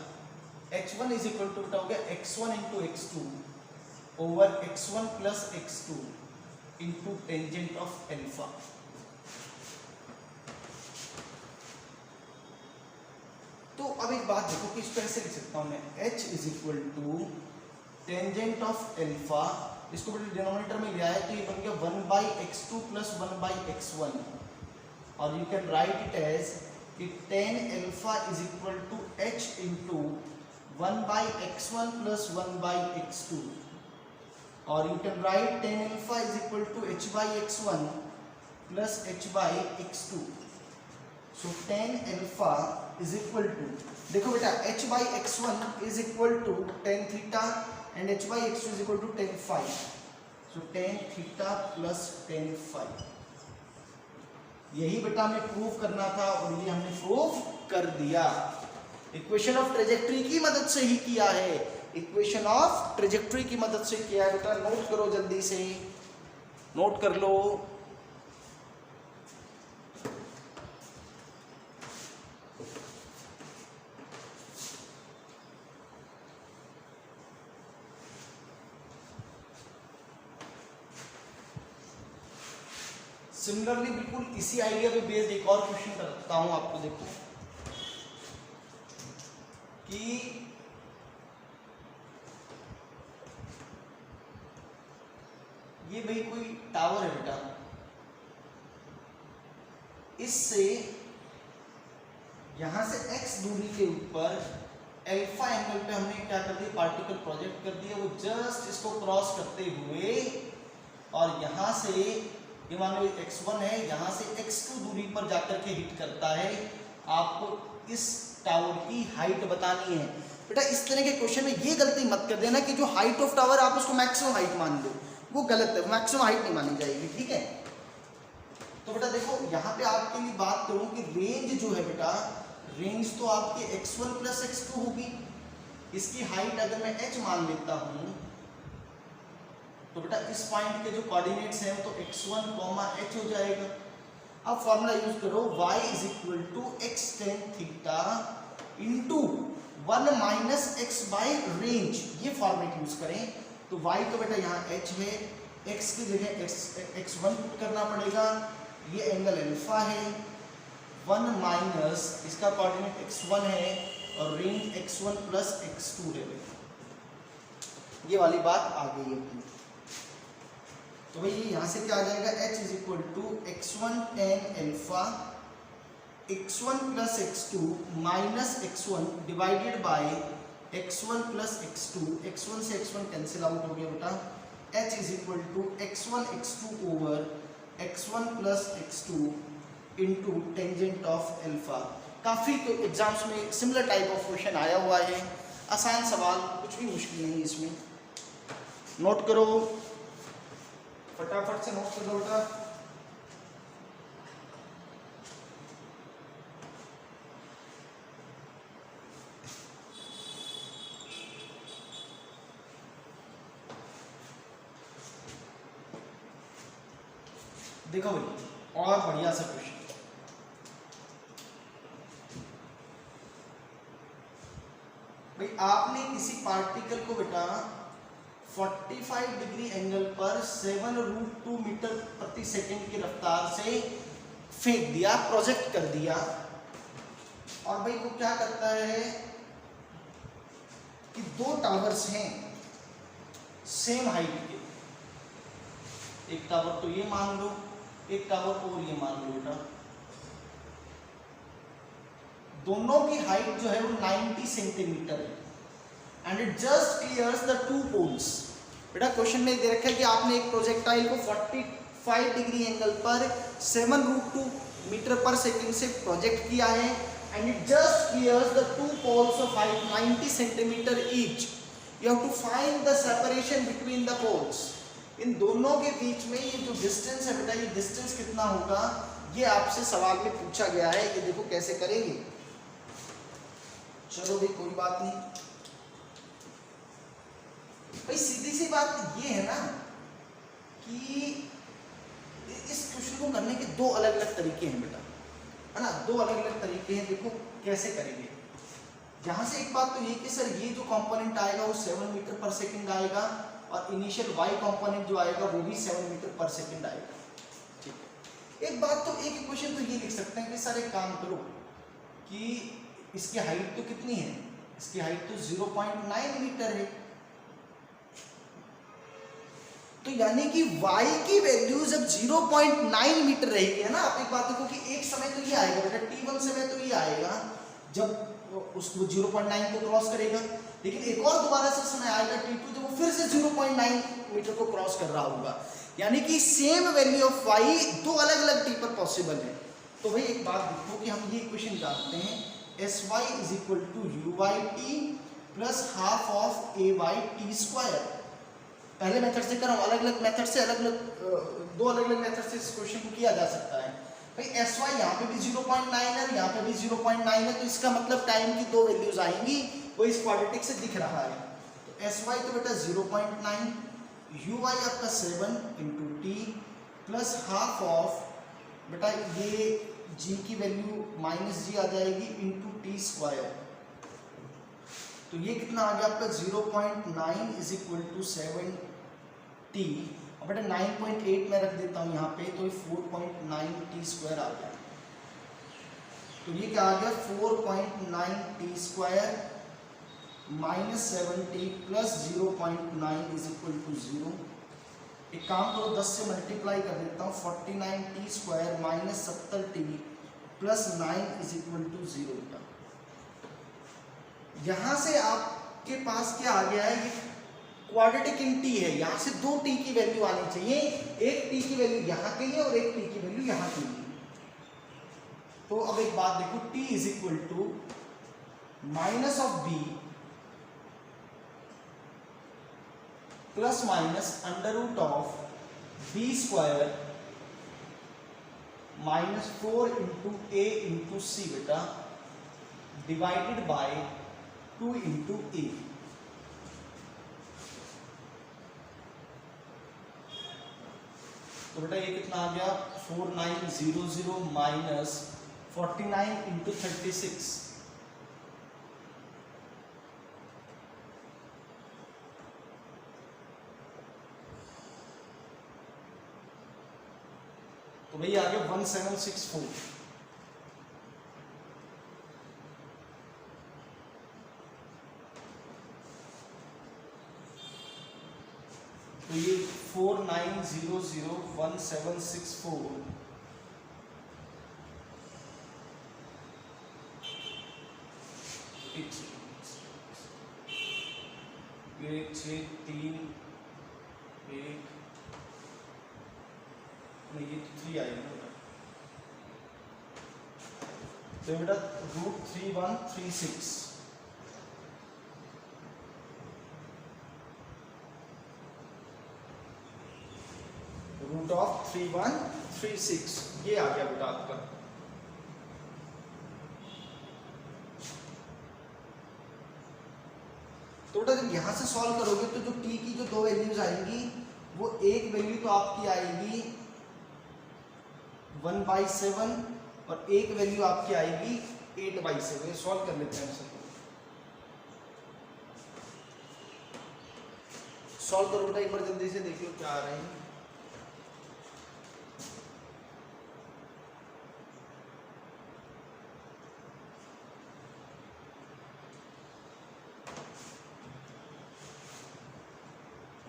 x1 इज इक्वल टू हो गया x1 into x2 over x1 plus x2 into tangent of alpha. तो अब एक बात देखो कि इस तरह से लिख सकता हूं मैं, h is equal to tangent of alpha, इसको बेटा डिनोमिनेटर में लिया है तो ये बन गया 1 by x2 plus 1 by x1, और you can write it as कि tan alpha is equal to h into 1 by x1 plus 1 by x2, और you can write tan alpha is equal to h by x1 plus h by x2. So tan alpha is equal to, देखो बेटा h by x1 is equal to tan theta and h by x2 is equal to tan phi. So tan theta plus tan phi, यही बेटा हमें prove करना था और ये हमने प्रूव कर दिया। इक्वेशन ऑफ ट्रेजेक्ट्री की मदद से ही किया है, इक्वेशन ऑफ ट्रेजेक्ट्री की मदद से किया है बेटा, नोट करो जल्दी से, नोट कर लो। सिमिलरली बिल्कुल इसी आइडिया पे बेस्ड एक और क्वेश्चन करता हूं आपको, देखो कि ये भाई कोई टावर है बेटा, इससे यहां से x दूरी के ऊपर अल्फा एंगल पे हमने क्या कर दिया, पार्टिकल प्रोजेक्ट कर दिया, वो जस्ट इसको क्रॉस करते हुए, और यहां से ये मान लो x1 है, यहां से x2 दूरी पर जाकर के हिट करता है। आपको इस टावर की हाइट बतानी है बेटा। इस तरह के क्वेश्चन में ये गलती मत कर देना कि जो हाइट ऑफ टावर आप उसको मैक्सिमम हाइट मान लो, वो गलत है, मैक्सिमम हाइट नहीं मानी जाएगी, ठीक है। तो बेटा देखो यहाँ पे आपके लिए बात करूं कि रेंज जो है बेटा, रेंज तो आपके x1 प्लस x2 होगी, इसकी हाइट अगर मैं h मान लेता हूं तो बेटा इस पॉइंट के जो कोऑर्डिनेट्स हैं वो तो x1, h हो जाएगा। अब फॉर्मूला यूज करो, y is equal to x tan theta into 1 minus x by range, ये फॉर्मेट यूज करें। तो y तो बेटा यहाँ h है, x की जगह x1 पुट करना पड़ेगा, ये एंगल अल्फा है, 1 माइनस इसका कोऑर्डिनेट x1 है और रेंज x1 प्लस x2 है। ये वाली बात आ गई है। तो भाई यहाँ से क्या आ जाएगा, h is equal to x1 tan alpha x1 plus x2 minus x1 divided by x1 plus x2, x1 से x1 कैंसिल आउट हो गया बेटा, h is equal to x1 x2 over x1 plus x2 into tangent of alpha. काफ़ी तो exams में similar type of question आया हुआ है, आसान सवाल, कुछ भी मुश्किल नहीं इसमें। नोट करो, फटाफट से नोट कर दो बेटा। देखो भाई और बढ़िया सा क्वेश्चन, भाई आपने किसी पार्टिकल को बेटा 45 डिग्री एंगल पर 7√2 मीटर प्रति सेकंड की रफ्तार से फेंक दिया, प्रोजेक्ट कर दिया, और भाई वो क्या करता है कि दो टावर्स हैं सेम हाइट के, एक टावर तो ये मान लो, एक टावर और ये मान लो बेटा, दोनों की हाइट जो है वो 90 सेंटीमीटर है, and it just clears the two poles. बेटा क्वेश्चन में दे रखा है कि आपने एक प्रोजेक्टाइल को 45 डिग्री एंगल पर 7√2 मीटर पर सेकंड से प्रोजेक्ट किया है, and it just clears the two poles of height 90 centimetre each. You have to find the separation between the poles. इन दोनों के बीच में ये जो डिस्टेंस है बेटा, ये डिस्टेंस कितना होगा, ये आपसे सवाल में पूछा गया है। ये देखो कैसे करेंगे। चलो भाई कोई बात नहीं भाई, सीधी सी बात ये है ना कि इस क्वेश्चन को करने के दो अलग अलग तरीके हैं बेटा, है ना, दो अलग अलग तरीके हैं। देखो कैसे करेंगे। यहाँ से एक बात तो ये कि सर ये जो कंपोनेंट आएगा वो 7 मीटर पर सेकंड आएगा, और इनिशियल y कंपोनेंट जो आएगा वो भी 7 मीटर पर सेकंड आएगा। ठीक है, एक बात तो एक इक्वेशन तो ये लिख सकते हैं कि सर एक काम करो कि इसकी हाइट तो कितनी है, इसकी हाइट तो 0.9 मीटर है, तो यानी कि y की वैल्यू जब 0.9 मीटर रहेगी, है ना, आप एक बात देखो कि एक समय तो ये आएगा बेटा, t1 समय तो ये आएगा जब उसको 0.9 को क्रॉस करेगा, लेकिन एक और दोबारा से समय आएगा t2 जब वो फिर से 0.9 मीटर को क्रॉस कर रहा होगा, यानी कि सेम वैल्यू ऑफ y दो अलग अलग t पर पॉसिबल है। तो भाई एक बात देखो कि हम ये इक्वेशन जानते हैं, sy is equal to uy plus half of ay t square. पहले मेथड से कर रहा हूँ, अलग अलग मेथड से दो अलग अलग मेथड से इस क्वेश्चन को किया जा सकता है। भाई sy यहाँ पे भी 0.9 है, यहाँ पे भी 0.9 है, तो इसका मतलब टाइम की दो वैल्यूज आएंगी, वो इस क्वाड्रेटिक से दिख रहा है। तो sy तो बेटा 0.9, uy आपका 7 into T plus half of बेटा ये g की वैल्यू माइनस g आ जाएगी इंटू टी स्क्वायर। तो ये कितना आ गया आपका 0.9 इज इक्वल टू 7t, और बेटा 9.8 में रख देता हूँ यहाँ पे, तो ये 4.9 टी स्क्वायर आ गया। तो ये क्या आ गया 4.9 t square minus 7t plus 0.9 is equal to 0। एक काम करो 10 से मल्टीप्लाई कर देता हूँ, 49 t square minus 70t plus 9 is equal to 0। यहाँ से आपके पास क्या आ गया है, ये क्वाड्रेटिक इन t है, यहाँ से दो t की वैल्यू आनी चाहिए, एक t की वैल्यू यहाँ के लिए और एक t की वैल्यू यहाँ के लिए। तो अब एक बात देखो, t is equal to minus of b plus minus under root of b square minus 4 into a into c बेटा डिवाइडेड बाय 2 इंटू a। तो बेटा ये कितना आ गया 4900 माइनस 49 इंटू 36। तो भाई आ गया 1764। तो ये 49001764 एक 6 3 1 नहीं, ये तो 3 आएगा ना, तो बेटा √3136 √3136 ये आ गया बेटा आपका। तो बेटा जब यहां से सॉल्व करोगे तो जो t की जो दो वैल्यूज आएंगी, वो एक वैल्यू तो आपकी आएगी 1/7 और एक वैल्यू आपकी आएगी 8/7। सॉल्व कर लेते हैं सर, सॉल्व करो बेटा एक बार जल्दी से, देखिए क्या आ रहा है।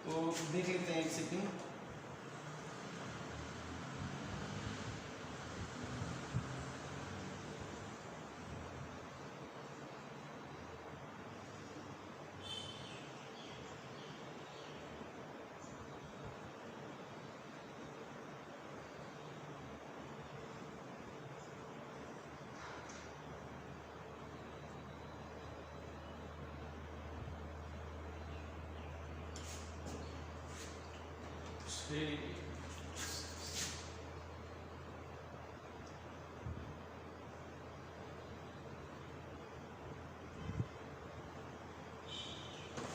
तो देख लेते हैं एक सेकंड।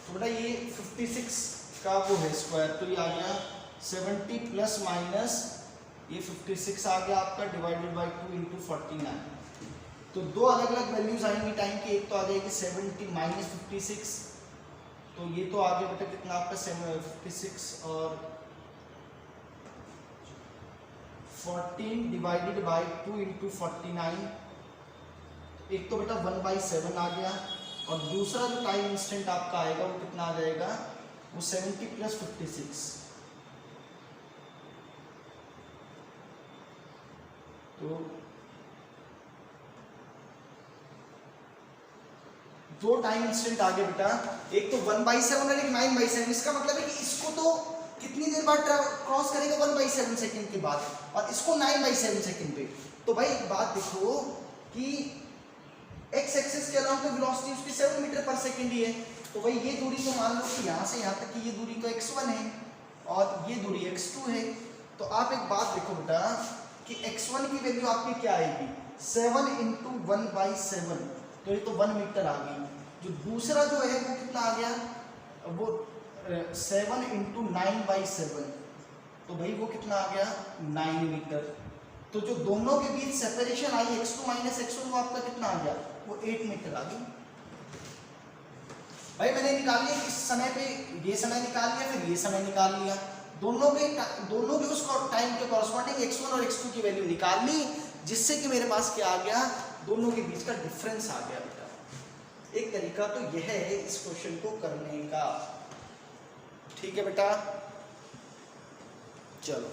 तो बेटा ये 56 का वो है स्क्वायर, तो ये आ गया 70 प्लस माइनस ये 56 आ गया आपका डिवाइडेड बाई 2 इंटू 49। तो दो अलग अलग वैल्यूज आएंगी टाइम की, एक तो आ जाएगी 70 माइनस 56, तो ये तो आ गया बेटा कितना आपका 56 और 14 डिवाइडेड बाई 2 इंटू 49। एक तो बेटा 1/7 आ गया, और दूसरा जो टाइम इंस्टेंट आपका आएगा वो कितना आ जाएगा, वो 70 प्लस 56। तो दो टाइम इंस्टेंट आ गए बेटा, एक तो 1/7 और एक 9/7। इसका मतलब है कि इसको तो कितनी देर बाद क्रॉस करेगा, 1/7 सेकंड के बाद, और इसको 9/7 सेकंड पे। तो भाई एक बात देखो कि एक्स एक्सिस के अलावा वेलोसिटी उसकी 7 मीटर पर सेकंड ही है। तो भाई ये दूरी तो मान लो कि यहाँ से यहाँ तक की ये दूरी तो x1 है और ये दूरी x2 है। तो आप एक बात देखो बेटा कि x1 की वैल्यू आपकी क्या आएगी, 7 इंटू 1/7, तो ये तो 1 मीटर आ गई। जो दूसरा जो है वो कितना आ गया, वो 7 इंटू 9/7, तो भाई वो कितना आ गया 9 मीटर। तो जो दोनों के बीच सेपरेशन आई x2 माइनस x1, वो आपका कितना आ गया, वो 8 मीटर आ गई। भाई मैंने निकाल लिया इस समय पे, ये समय निकाल लिया, फिर ये समय निकाल लिया, दोनों के उस टाइम के कॉरस्पॉन्डिंग x1 और x2 की वैल्यू निकाल ली, जिससे कि मेरे पास क्या आ गया, दोनों के बीच का डिफरेंस आ गया बेटा। एक तरीका तो यह है इस क्वेश्चन को करने का, ठीक है बेटा। चलो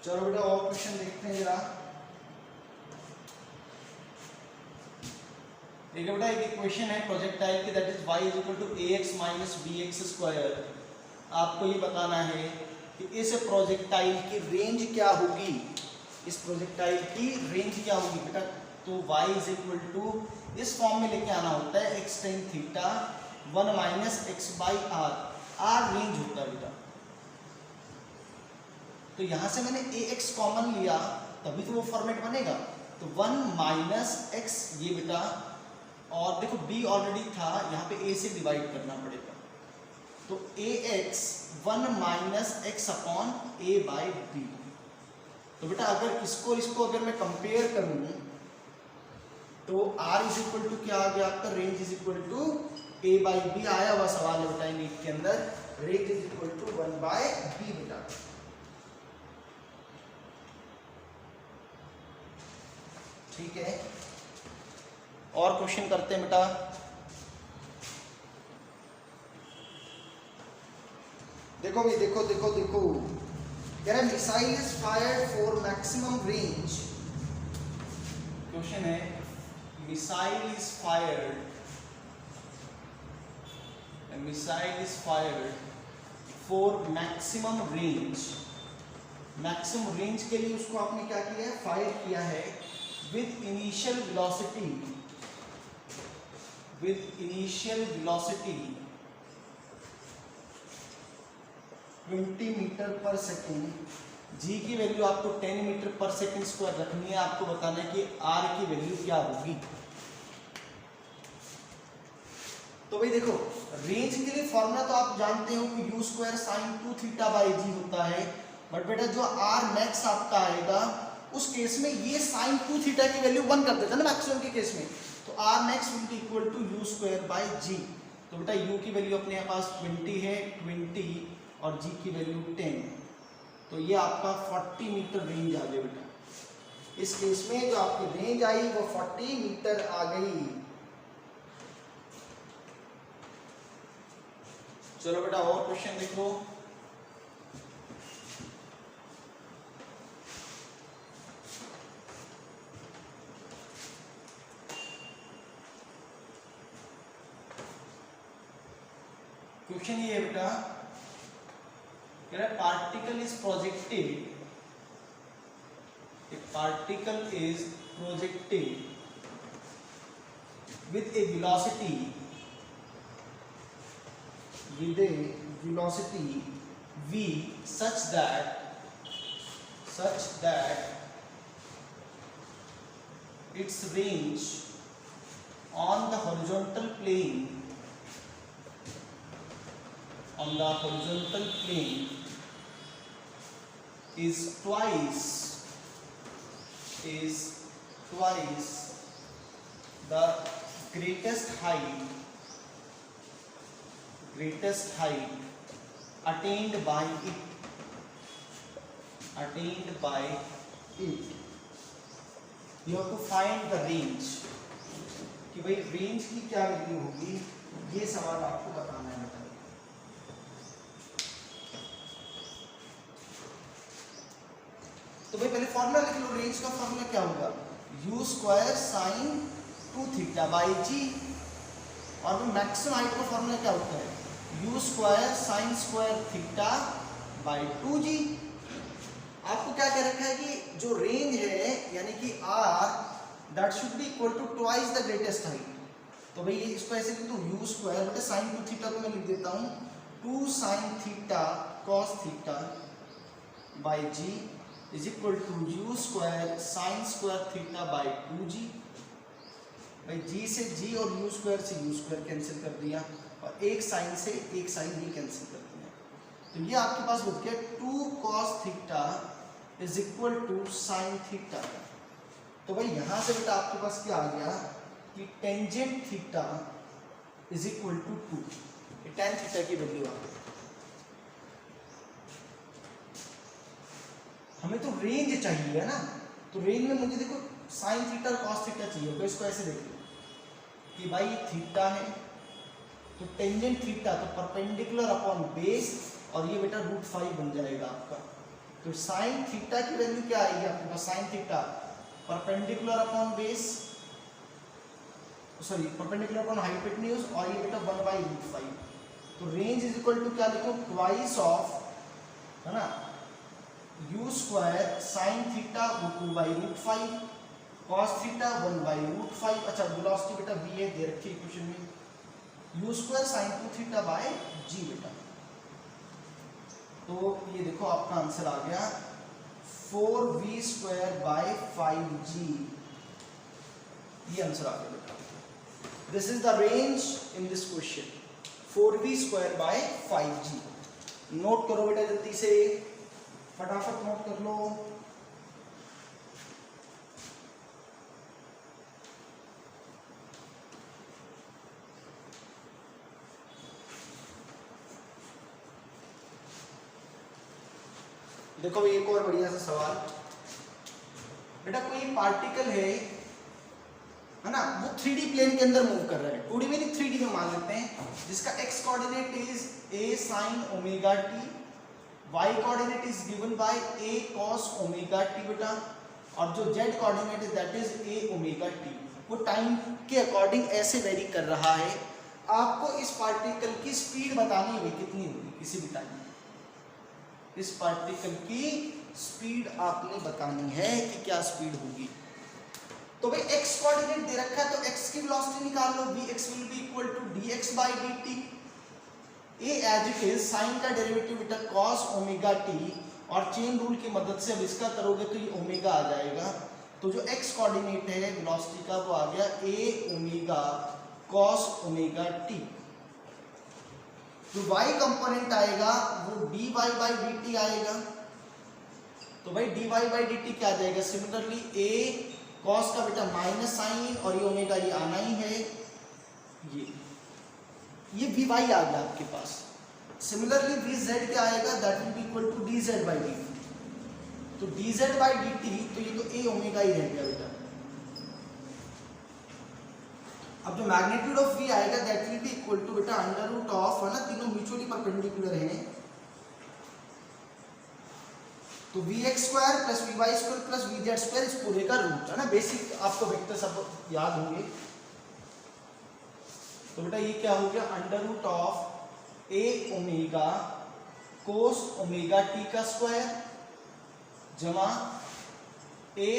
चलो बेटा और क्वेश्चन देखते हैं जरा। देखिए बेटा एक क्वेश्चन है प्रोजेक्टाइल की, that is y is equal to ax minus bx square. आपको ये बताना है कि इस प्रोजेक्टाइल की रेंज क्या होगी, इस प्रोजेक्टाइल की रेंज क्या होगी बेटा। तो y इज इक्वल टू इस फॉर्म में लेके आना होता है x tan theta 1 minus x by r, r range होता है बेटा। तो यहां से मैंने ax कॉमन लिया तभी तो वो फॉर्मेट बनेगा। तो 1 माइनस x ये बेटा, और देखो b ऑलरेडी था, यहाँ पे a से डिवाइड करना पड़ेगा। तो ax 1 minus x upon a by b। तो बेटा अगर इसको अगर मैं कंपेयर करूं तो r इज इक्वल टू क्या आ गया आपका, range is equal to a by b आया हुआ सवाल है बेटा नीट के अंदर, range is equal to 1 by b बेटा। ठीक है, और क्वेश्चन करते हैं बेटा। देखो भाई, देखो देखो देखो, कह रहा है missile is fired for maximum range. Question है missile is fired, missile is fired for maximum range. Maximum range के लिए उसको आपने क्या किया है, फायर किया है with initial velocity, with initial velocity 20 metre पर सेकेंड। जी की वैल्यू आपको 10 मीटर पर सेकेंड स्क्वायर रखनी है, आपको बताना है कि आर की वैल्यू क्या होगी। तो भाई देखो, रेंज के लिए फॉर्मूला तो आप जानते हो कि u square sine 2 theta by g होता है, बट बेटा जो आर मैक्स आपका आएगा उस केस में ये साइन 2 थीटा की वैल्यू 1 कर देता है ना मैक्सिमम के केस में, तो R max will be equal to u square by g. तो बेटा यू की वैल्यू अपने पास 20 है, 20 और जी की वैल्यू 10, तो ये आपका 40 मीटर रेंज आ गया बेटा। इस केस में जो आपकी रेंज आई वो 40 मीटर आ गई। चलो बेटा और क्वेश्चन देखो। क्वेश्चन ये है बेटा, कह रहा है particle is projected, a particle is projected with a velocity v such that its range on the horizontal plane is twice the greatest height attained by it। You have to find the range, कि भाई range की क्या value होगी, ये सवाल आपको बताना है बेटा। तो भाई पहले फॉर्मूला लिख लो, रेंज का फॉर्मूला क्या होगा, u square sine 2 theta by g, और मैक्सिमम हाइट का फॉर्मूला क्या होता है, u square sine square theta by 2g। आपको क्या कह रखा है कि जो रेंज है यानी कि r that should be equal to twice the greatest height. तो भाई इसको ऐसे लिख दो, यू स्क्वायर बेटा साइन 2 थीटा को मैं लिख देता हूँ 2 sine theta cos theta by g is equal to u square sine square theta by 2g। भाई जी से जी और यू स्क्वायर से यू स्क्वायर कैंसिल कर दिया, और एक साइन से एक साइन भी कैंसिल कर दिया, तो ये आपके पास बच गया 2 cos theta is equal to sine theta. तो भाई यहां से बेटा आपके पास क्या आ गया कि tangent theta is equal to 2, tan theta की वैल्यू आ गई। हमें तो रेंज चाहिए है ना, तो रेंज में मुझे देखो साइन थीटा और कॉस थीटा चाहिए होगा। इसको ऐसे देख लो कि भाई थीटा है तो टेंजेंट थीटा तो परपेंडिकुलर अपॉन बेस, और ये बेटा √5 बन जाएगा आपका। तो साइन थीटा की वैल्यू क्या आएगी आपके पास, sine theta perpendicular upon base, sorry perpendicular upon hypotenuse, और ये बेटा 1/√5। तो रेंज इज इक्वल टू क्या लिखो, ट्वाइस ऑफ, है ना, you square sine theta 2/√5 cos theta 1/√5। अच्छा वेलोसिटी बेटा v है दे रखी है क्वेश्चन में, u square sine 2 theta by g बेटा। तो ये देखो आपका आंसर आ गया 4v स्क्वायर बाय 5g, ये आंसर आ गया बेटा। This is the range in this question, 4v square by 5g। Note करो बेटा जल्दी से, फटाफट नोट कर लो। देखो भाई एक और बढ़िया सा सवाल, बेटा कोई पार्टिकल है ना, वो 3D प्लेन के अंदर मूव कर रहा है, 2D में नहीं 3D में मान लेते हैं, जिसका x coordinate is a sin omega t, y coordinate is given by a cos omega t बेटा, और जो z coordinate is that is a omega t। वो टाइम के अकॉर्डिंग ऐसे वेरी कर रहा है। आपको इस पार्टिकल की स्पीड बतानी है कितनी होगी किसी भी टाइम, इस पार्टिकल की स्पीड आपने बतानी है कि क्या स्पीड होगी। तो भाई x कोऑर्डिनेट दे रखा है तो x की वेलोसिटी निकाल लो, vx will be equal to dx by dt, a as it is sine का डेरिवेटिव बेटा cos ओमेगा t, और चेन रूल की मदद से अब इसका करोगे तो ये ओमेगा आ जाएगा। तो जो x कोऑर्डिनेट है वेलोसिटी का वो आ गया a omega cos omega t। जो y कंपोनेंट आएगा वो dy by dt आएगा। तो भाई dy by dt क्या आ जाएगा, सिमिलरली a cos का बेटा माइनस साइन और ये ओमेगा ये आना ही है, ये vy आ गया आपके पास। सिमिलरली vz क्या आएगा, that will be equal to dz by dt। तो dz by dt तो ये तो a ओमेगा ही रह गया बेटा। अब जो मैग्नीट्यूड ऑफ v आएगा that will be equal to बेटा अंडर रूट ऑफ, है ना, तीनों म्यूचुअली परपेंडिकुलर हैं, तो vx square plus vy square plus vz square इस पूरे का रूट, है ना। बेसिक आपको वेक्टर सब याद होंगे। तो बेटा ये क्या हो गया, under root of a omega cos omega t का स्क्वायर जमा a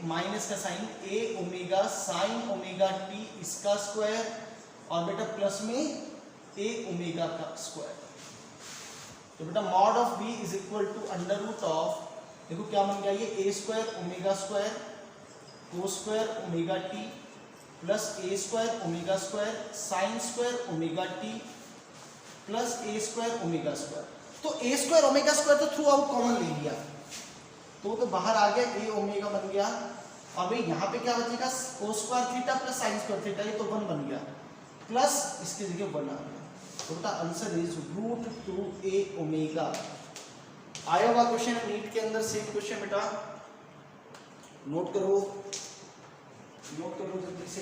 माइनस का sine a omega sine omega t इसका स्क्वायर, और बेटा प्लस में a ओमेगा का स्क्वायर। तो बेटा mod of b is equal to under root of, देखो क्या बन गया ये a square omega square cos square omega t plus a square omega square sine square omega t plus a square omega square. तो a square omega square तो throughout common ले लिया, तो बाहर आ गया a ओमेगा बन गया। अब यहाँ पे क्या बचेगा, कोस square theta plus sign square theta, ये तो 1 बन गया, प्लस इसकी जगह 1 आ गया। तो बेटा answer is root 2a omega. आया हुआ क्वेश्चन नीट के अंदर, सेम क्वेश्चन बेटा, नोट करो जल्दी से।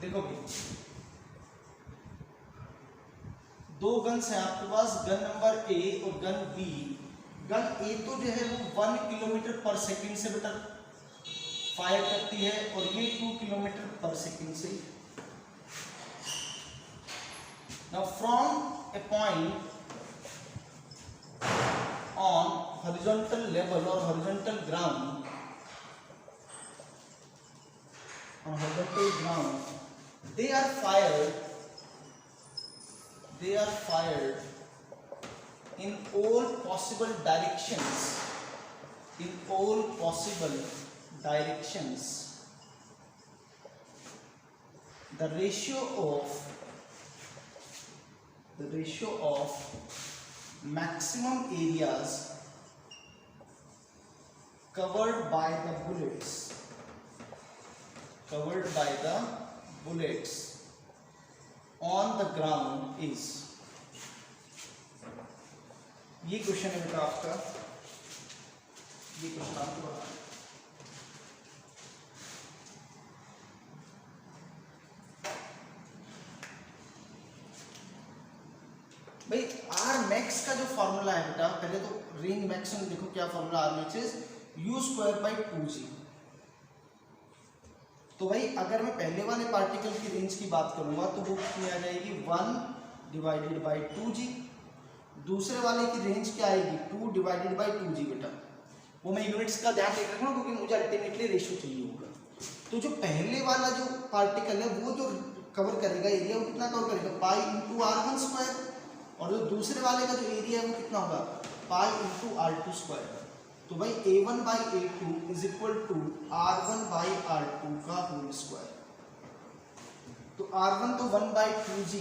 देखो भाई दो गन्स हैं आपके पास, गन नंबर ए और गन बी। गन ए तो जो है वो 1 किलोमीटर पर सेकंड से बेटा फायर करती है, और ये 2 किलोमीटर पर सेकंड से। Now from a point on horizontal level और horizontal ground, on horizontal ground they are fired in all possible directions, the ratio of maximum areas covered by the bullets on the ground is, ये question है बेटा आपका, ये question आपको बताना है। भाई आर मैक्स का जो फॉर्मूला है बेटा, पहले तो रेंज मैक्सिमम देखो क्या formula, R max is u square by 2g। तो भाई अगर मैं पहले वाले पार्टिकल की रेंज की बात करूंगा तो वो कितनी आ जाएगी 1 डिवाइडेड बाई 2g। दूसरे वाले की रेंज क्या आएगी 2 डिवाइडेड बाई 2g बेटा। वो मैं यूनिट्स का ध्यान देख रखा हूँ क्योंकि मुझे अल्टीमेटली रेशियो चाहिए होगा। तो जो पहले वाला जो पार्टिकल है वो जो कवर करेगा एरिया, वो कितना कवर करेगा पाई इंटू r1 स्क्वायर, और जो दूसरे वाले का जो एरिया है वो कितना होगा पाई इंटू r2 स्क्वायर। तो भाई a1 by a2 is equal to r1 by r2 का होल स्क्वायर। तो r1 तो 1 बाई 2g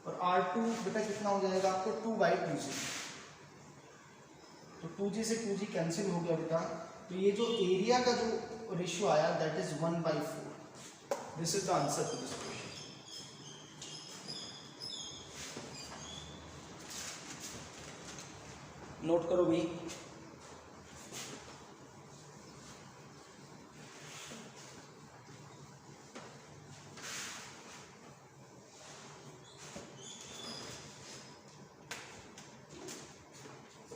और r2 बेटा कितना हो जाएगा आपको 2 बाई 2g। तो 2g से 2g कैंसिल हो गया बेटा। तो ये जो एरिया का जो रेशियो आया that is 1 by 4। This is the answer to this question. Note करो भाई।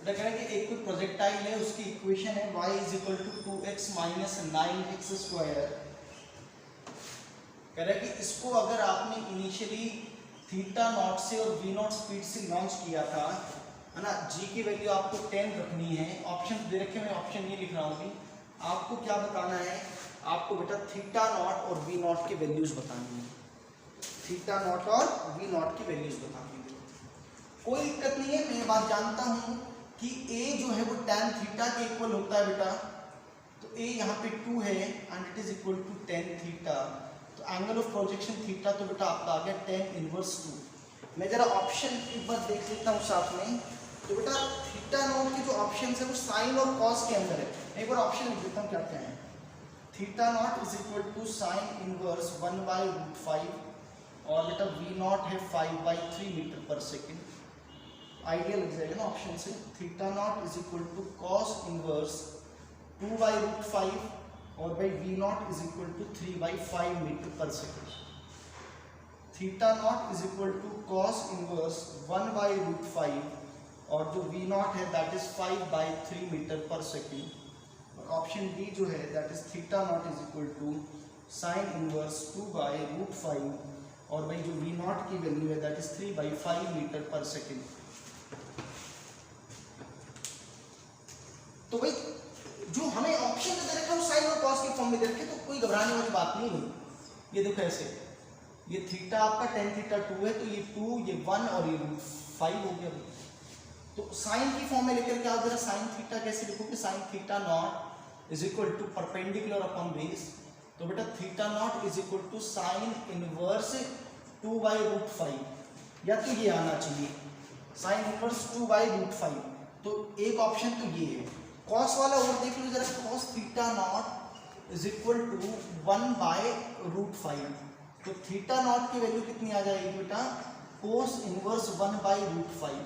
कह रहा है कि एक कोई प्रोजेक्टाइल है, उसकी इक्वेशन है y is equal to 2x minus 9x square. कह रहा है कि इसको अगर आपने इनिशियली थीटा नॉट से और v नॉट स्पीड से लॉन्च किया था, है ना, g की वैल्यू आपको 10 रखनी है। ऑप्शन दे रखे, मैं ऑप्शन नहीं लिख रहा हूँ। आपको क्या बताना है, आपको बेटा थीटा नॉट और v नॉट की वैल्यूज बतानी है। थीटा नॉट और v नॉट की वैल्यूज बतानी है। कोई दिक्कत नहीं है, मैं ये बात जानता हूँ कि a जो है वो tan थीटा के इक्वल होता है बेटा। तो a यहाँ पे 2 है and it is equal to tan theta. तो एंगल ऑफ प्रोजेक्शन थीटा तो बेटा आपका आ गया tan इनवर्स 2। मैं जरा ऑप्शन एक बार देख लेता हूँ साथ में। तो बेटा थीटा नॉट के जो ऑप्शन है वो साइन और कॉस के अंदर है। एक बार ऑप्शन लिख देता हूँ क्या क्या है। Theta naught is equal to sine inverse 1 by root 5 और बेटा v नॉट है 5 बाई 3 मीटर पर सेकेंड। आइडिया लग जाएगा ना ऑप्शन से। Theta naught is equal to cos inverse 2 by root 5 और by v naught is equal to 3 by 5 metre पर second. Theta naught is equal to cos inverse 1 by root 5 और जो v naught है that is 5 by 3 metre पर second. और option D जो है that is theta naught is equal to sine inverse 2 by root 5 और भाई जो v नॉट की वैल्यू है दैट इज 3 बाई 5 मीटर पर सेकेंड। तो भाई जो हमें ऑप्शन दे रखा है साइन और कॉस के फॉर्म में दे रखे, तो कोई घबराने वाली बात नहीं हुई। ये देखो ऐसे, ये थीटा आपका tan थीटा 2 है, तो ये 2 ये 1 और ये रूट 5 हो गया। तो साइन की फॉर्म में लेकर के आओ जरा। साइन थीटा कैसे लिखोगे, sine theta naught is equal to perpendicular upon base. तो बेटा theta naught is equal to sine inverse 2 by root 5, या तो ये आना चाहिए साइन इनवर्स 2 बाई रूट 5। तो एक ऑप्शन तो ये है। कॉस वाला और देख लो जरा, cos theta naught is equal to 1 by root 5। तो थीटा नॉट की वैल्यू कितनी आ जाएगी बेटा, कोस इनवर्स 1 बाय रूट 5।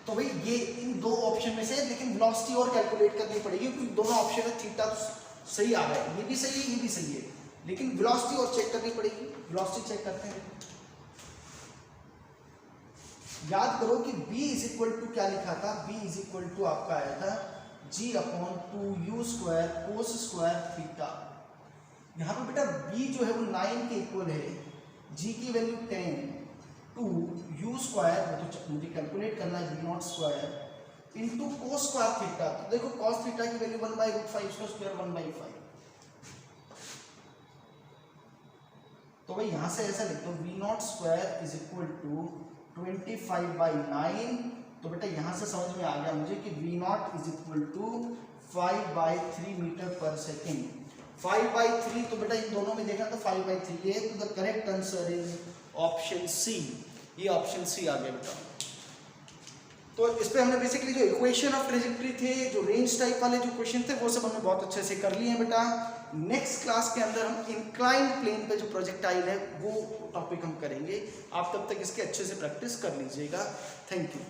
तो भाई ये इन दो ऑप्शन में से, लेकिन वेलोसिटी और कैलकुलेट करनी पड़ेगी क्योंकि दोनों ऑप्शन है। थीटा तो सही आ रहा है, ये भी सही है ये भी सही है, लेकिन वेलोसिटी और चेक करनी पड़ेगी। वेलोसिटी चेक करते हैं। याद करो कि b इज इक्वल टू क्या लिखा था, b इज इक्वल टू आपका आया था g upon 2u square cos square theta. यहाँ पे बेटा b जो है वो 9 के इक्वल है, g की वैल्यू 10, 2u स्क्वायर तो मुझे कैलकुलेट करना है v naught square into cos square theta. तो देखो कॉस थीटा की वैल्यू 1 बाई रूट 5, उसका स्क्वायर 1 बाई 5। तो भाई यहाँ से ऐसा लिख दो v naught square is equal to 25 by 9। तो बेटा यहाँ से समझ में आ गया मुझे कि v naught is equal to 5 by 3 metre पर सेकेंड। 5 बाई 3 तो बेटा इन दोनों में देखा तो 5 बाई 3 है। तो the correct answer is option C. ये ऑप्शन सी आ गया बेटा। तो इस पे हमने बेसिकली जो इक्वेशन ऑफ ट्रेजेक्टरी थे, जो रेंज टाइप वाले जो क्वेश्चन थे, वो सब हमने बहुत अच्छे से कर लिए हैं बेटा। नेक्स्ट क्लास के अंदर हम इंक्लाइंड प्लेन पे जो प्रोजेक्टाइल है वो टॉपिक हम करेंगे। आप तब तक इसके अच्छे से प्रैक्टिस कर लीजिएगा। Thank you.